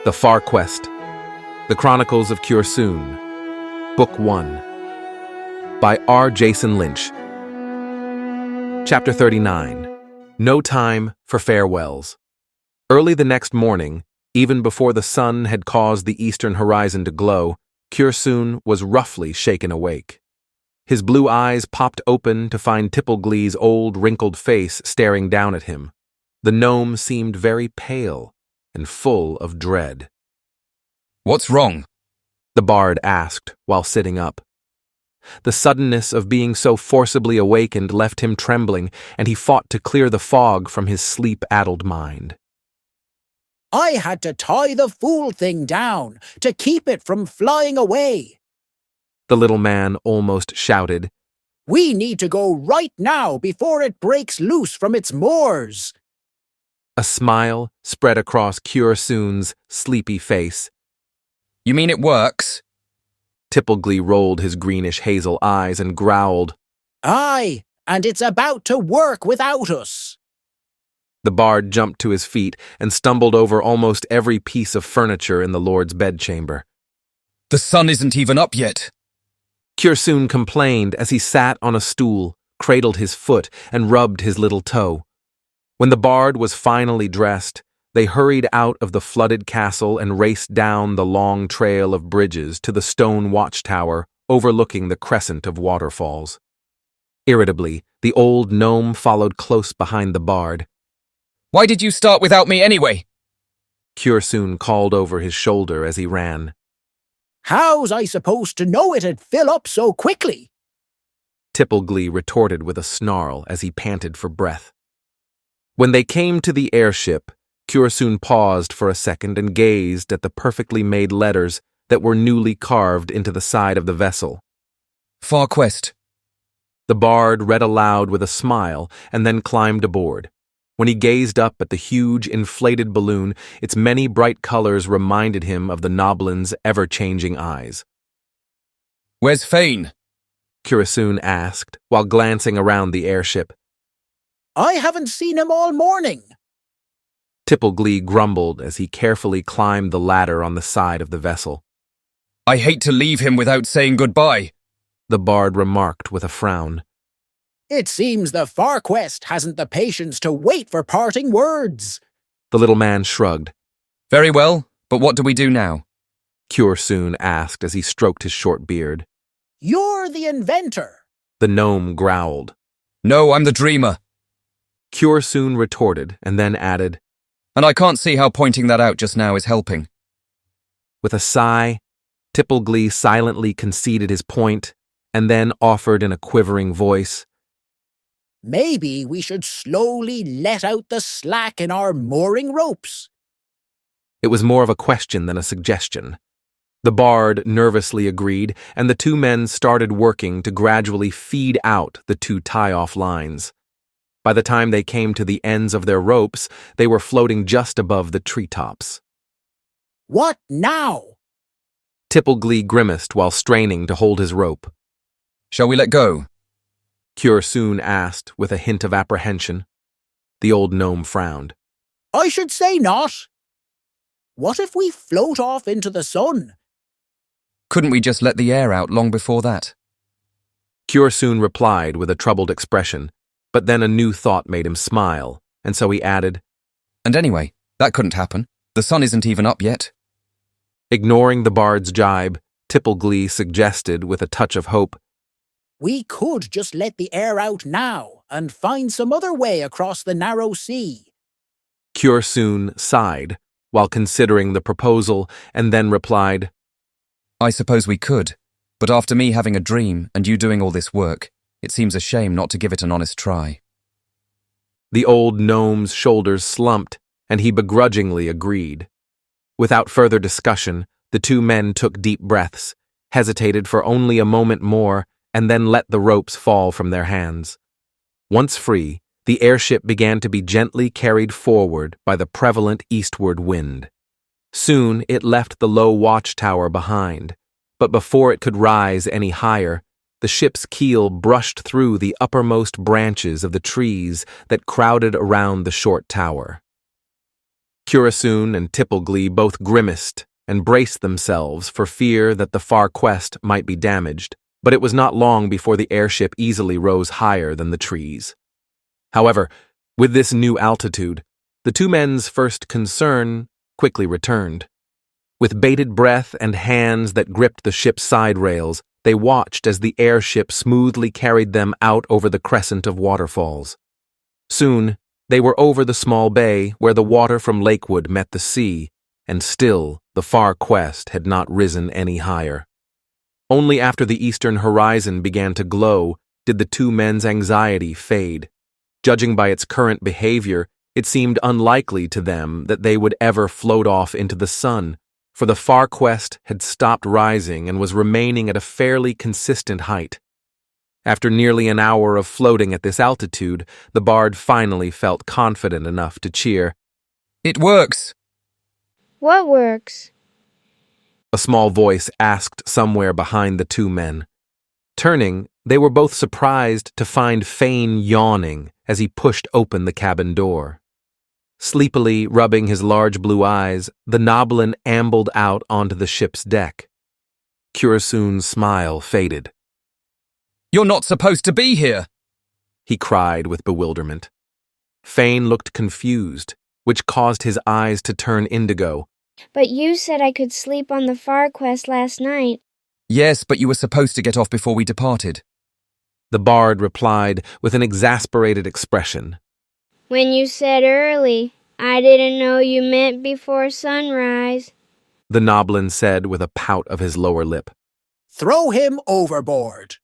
The Far Quest, The Chronicles of Cursoon, Book 1, by R. Jason Lynch. Chapter 39, No Time for Farewells. Early the next morning, even before the sun had caused the eastern horizon to glow, Cursoon was roughly shaken awake. His blue eyes popped open to find llElevenLabs' old, wrinkled face staring down at him. The gnome seemed very pale and full of dread. "What's wrong?" the bard asked while sitting up. The suddenness of being so forcibly awakened left him trembling, and he fought to clear the fog from his sleep-addled mind. "I had to tie the fool thing down to keep it from flying away," the little man almost shouted. "We need to go right now before it breaks loose from its moors." A smile spread across Cursoon's sleepy face. "You mean it works?" llElevenLabs rolled his greenish-hazel eyes and growled. "Aye, and it's about to work without us." The bard jumped to his feet and stumbled over almost every piece of furniture in the Lord's bedchamber. "The sun isn't even up yet." Cursoon complained as he sat on a stool, cradled his foot, and rubbed his little toe. When the bard was finally dressed, they hurried out of the flooded castle and raced down the long trail of bridges to the stone watchtower overlooking the crescent of waterfalls. Irritably, the old gnome followed close behind the bard. "Why did you start without me anyway?" Cursoon called over his shoulder as he ran. "How's I supposed to know it'd fill up so quickly?" llElevenLabs retorted with a snarl as he panted for breath. When they came to the airship, Cursoon paused for a second and gazed at the perfectly made letters that were newly carved into the side of the vessel. "Far Quest." The bard read aloud with a smile and then climbed aboard. When he gazed up at the huge, inflated balloon, its many bright colors reminded him of the Noblin's ever-changing eyes. "Where's Fane?" Cursoon asked while glancing around the airship. "I haven't seen him all morning." llElevenLabs grumbled as he carefully climbed the ladder on the side of the vessel. "I hate to leave him without saying goodbye," the bard remarked with a frown. "It seems the Far Quest hasn't the patience to wait for parting words." The little man shrugged. "Very well, but what do we do now?" Cursoon asked as he stroked his short beard. "You're the inventor." The gnome growled. "No, I'm the dreamer." Cursoon retorted and then added, "And I can't see how pointing that out just now is helping." With a sigh, llElevenLabs silently conceded his point and then offered in a quivering voice, "Maybe we should slowly let out the slack in our mooring ropes." It was more of a question than a suggestion. The bard nervously agreed, and the two men started working to gradually feed out the two tie-off lines. By the time they came to the ends of their ropes, they were floating just above the treetops. "What now?" llElevenLabs grimaced while straining to hold his rope. "Shall we let go?" Cursoon asked with a hint of apprehension. The old gnome frowned. "I should say not. What if we float off into the sun?" "Couldn't we just let the air out long before that?" Cursoon replied with a troubled expression, but then a new thought made him smile, and so he added, "And anyway, that couldn't happen. The sun isn't even up yet." Ignoring the bard's jibe, llElevenLabs suggested with a touch of hope, "We could just let the air out now and find some other way across the narrow sea." Cursoon sighed while considering the proposal and then replied, "I suppose we could, but after me having a dream and you doing all this work, it seems a shame not to give it an honest try." The old gnome's shoulders slumped, and he begrudgingly agreed. Without further discussion, the two men took deep breaths, hesitated for only a moment more, and then let the ropes fall from their hands. Once free, the airship began to be gently carried forward by the prevalent eastward wind. Soon it left the low watchtower behind, but before it could rise any higher, the ship's keel brushed through the uppermost branches of the trees that crowded around the short tower. Curassoon and Tippleglee both grimaced and braced themselves for fear that the far quest might be damaged, but it was not long before the airship easily rose higher than the trees. However, with this new altitude, the two men's first concern quickly returned. With bated breath and hands that gripped the ship's side rails, they watched as the airship smoothly carried them out over the crescent of waterfalls. Soon, they were over the small bay where the water from Lakewood met the sea, and still the far quest had not risen any higher. Only after the eastern horizon began to glow did the two men's anxiety fade. Judging by its current behavior, it seemed unlikely to them that they would ever float off into the sun, for the far quest had stopped rising and was remaining at a fairly consistent height. After nearly an hour of floating at this altitude, the bard finally felt confident enough to cheer. It works! What works? A small voice asked somewhere behind the two men. Turning, they were both surprised to find Fane yawning as he pushed open the cabin door. Sleepily rubbing his large blue eyes, the Noblin ambled out onto the ship's deck. Curassoon's smile faded. You're not supposed to be here! He cried with bewilderment. Fane looked confused, which caused his eyes to turn indigo. But you said I could sleep on the Far Quest last night. Yes, but you were supposed to get off before we departed. The bard replied with an exasperated expression. When you said early, I didn't know you meant before sunrise. The Noblin said with a pout of his lower lip. Throw him overboard.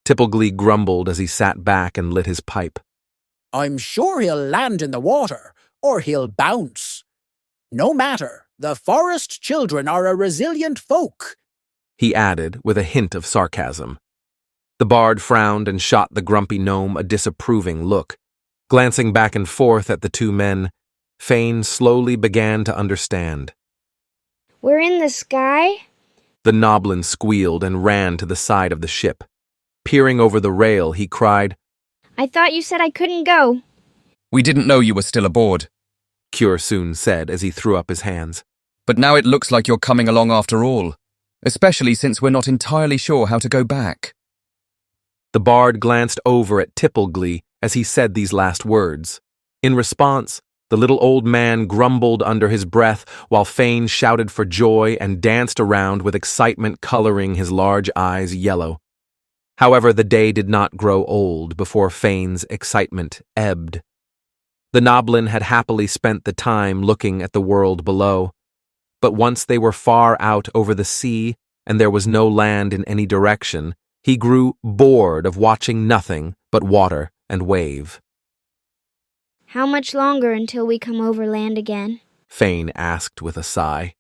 Tippleglee grumbled as he sat back and lit his pipe. I'm sure he'll land in the water, or he'll bounce. No matter, the forest children are a resilient folk, he added with a hint of sarcasm. The bard frowned and shot the grumpy gnome a disapproving look. Glancing back and forth at the two men, Fane slowly began to understand. We're in the sky? The Noblin squealed and ran to the side of the ship. Peering over the rail, he cried, I thought you said I couldn't go. We didn't know you were still aboard, Curassoon said as he threw up his hands. but now it looks like you're coming along after all, especially since we're not entirely sure how to go back. The bard glanced over at Tippleglee as he said these last words. In response, the little old man grumbled under his breath while Fane shouted for joy and danced around with excitement coloring his large eyes yellow. However, the day did not grow old before Fane's excitement ebbed. The Noblin had happily spent the time looking at the world below, but once they were far out over the sea and there was no land in any direction, he grew bored of watching nothing but water and wave. How much longer until we come over land again? Fane asked with a sigh.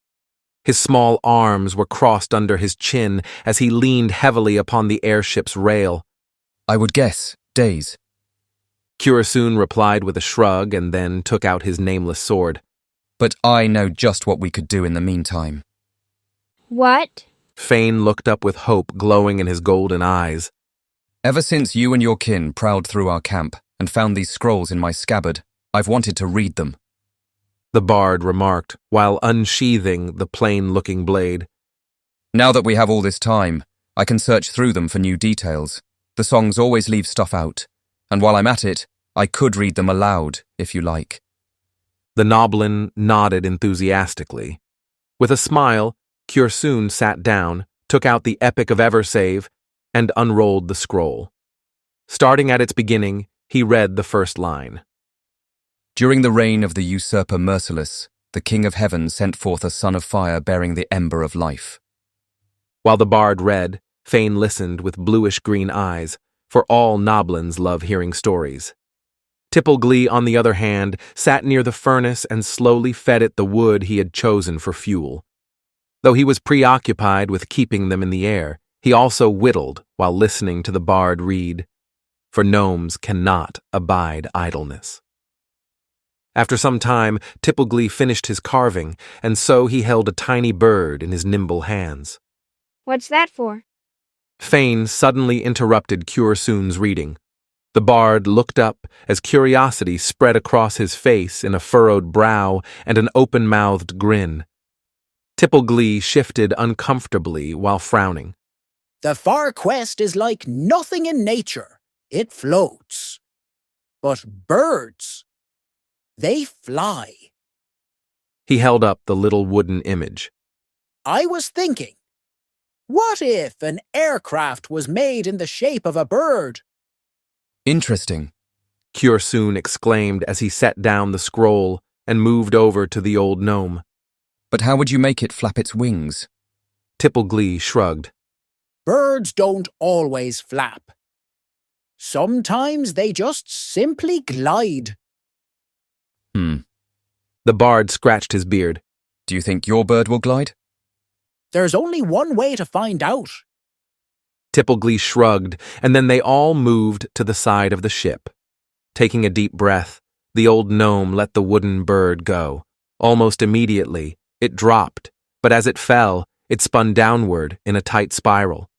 His small arms were crossed under his chin as he leaned heavily upon the airship's rail. I would guess days. Curassoon replied with a shrug and then took out his nameless sword. But I know just what we could do in the meantime. What? Fane looked up with hope glowing in his golden eyes. Ever since you and your kin prowled through our camp and found these scrolls in my scabbard, I've wanted to read them. The bard remarked, while unsheathing the plain-looking blade. Now that we have all this time, I can search through them for new details. The songs always leave stuff out, and while I'm at it, I could read them aloud, if you like. The Noblin nodded enthusiastically. With a smile, Curassoon sat down, took out the Epic of Eversave, and unrolled the scroll. Starting at its beginning, he read the first line. During the reign of the usurper Merciless, the King of Heaven sent forth a son of fire bearing the ember of life. While the bard read, Fane listened with bluish-green eyes, for all Noblins love hearing stories. Tippleglee, on the other hand, sat near the furnace and slowly fed it the wood he had chosen for fuel. Though he was preoccupied with keeping them in the air, he also whittled while listening to the bard read, for gnomes cannot abide idleness. After some time, Tippleglee finished his carving, and so he held a tiny bird in his nimble hands. What's that for? Fane suddenly interrupted Curassoon's reading. The bard looked up as curiosity spread across his face in a furrowed brow and an open-mouthed grin. Tippleglee shifted uncomfortably while frowning. The far quest is like nothing in nature. It floats. But birds, they fly. He held up the little wooden image. I was thinking, what if an aircraft was made in the shape of a bird? Interesting. Cursoon exclaimed as he set down the scroll and moved over to the old gnome. But how would you make it flap its wings? Tippleglee shrugged. Birds don't always flap. Sometimes they just simply glide. The bard scratched his beard. Do you think your bird will glide? There's only one way to find out. Tippleglee shrugged, and then they all moved to the side of the ship. Taking a deep breath, the old gnome let the wooden bird go. Almost immediately, it dropped, but as it fell, it spun downward in a tight spiral.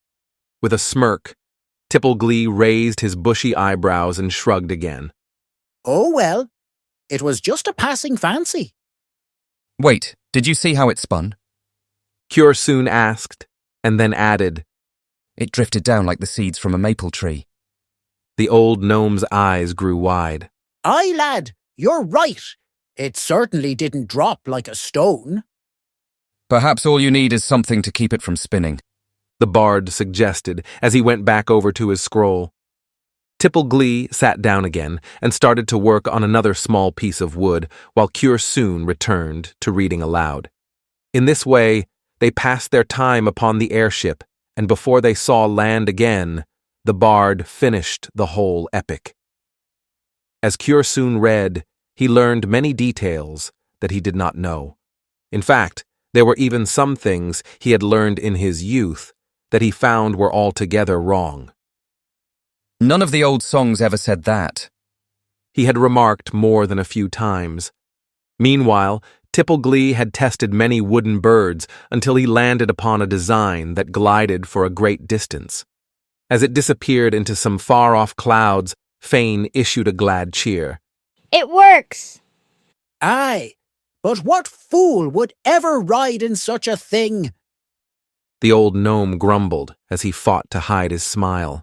With a smirk, Tippleglee raised his bushy eyebrows and shrugged again. Oh well, it was just a passing fancy. Wait, did you see how it spun? Cursoon asked, and then added, It drifted down like the seeds from a maple tree. The old gnome's eyes grew wide. Aye, lad, you're right. It certainly didn't drop like a stone. Perhaps all you need is something to keep it from spinning. The bard suggested as he went back over to his scroll. Tippleglee sat down again and started to work on another small piece of wood while Cursoon returned to reading aloud. In this way, they passed their time upon the airship, and before they saw land again, the bard finished the whole epic. As Cursoon read, he learned many details that he did not know. In fact, there were even some things he had learned in his youth that he found were altogether wrong. None of the old songs ever said that. He had remarked more than a few times. Meanwhile, Tippleglee had tested many wooden birds until he landed upon a design that glided for a great distance. As it disappeared into some far-off clouds, Fane issued a glad cheer. It works! Aye, but what fool would ever ride in such a thing? The old gnome grumbled as he fought to hide his smile.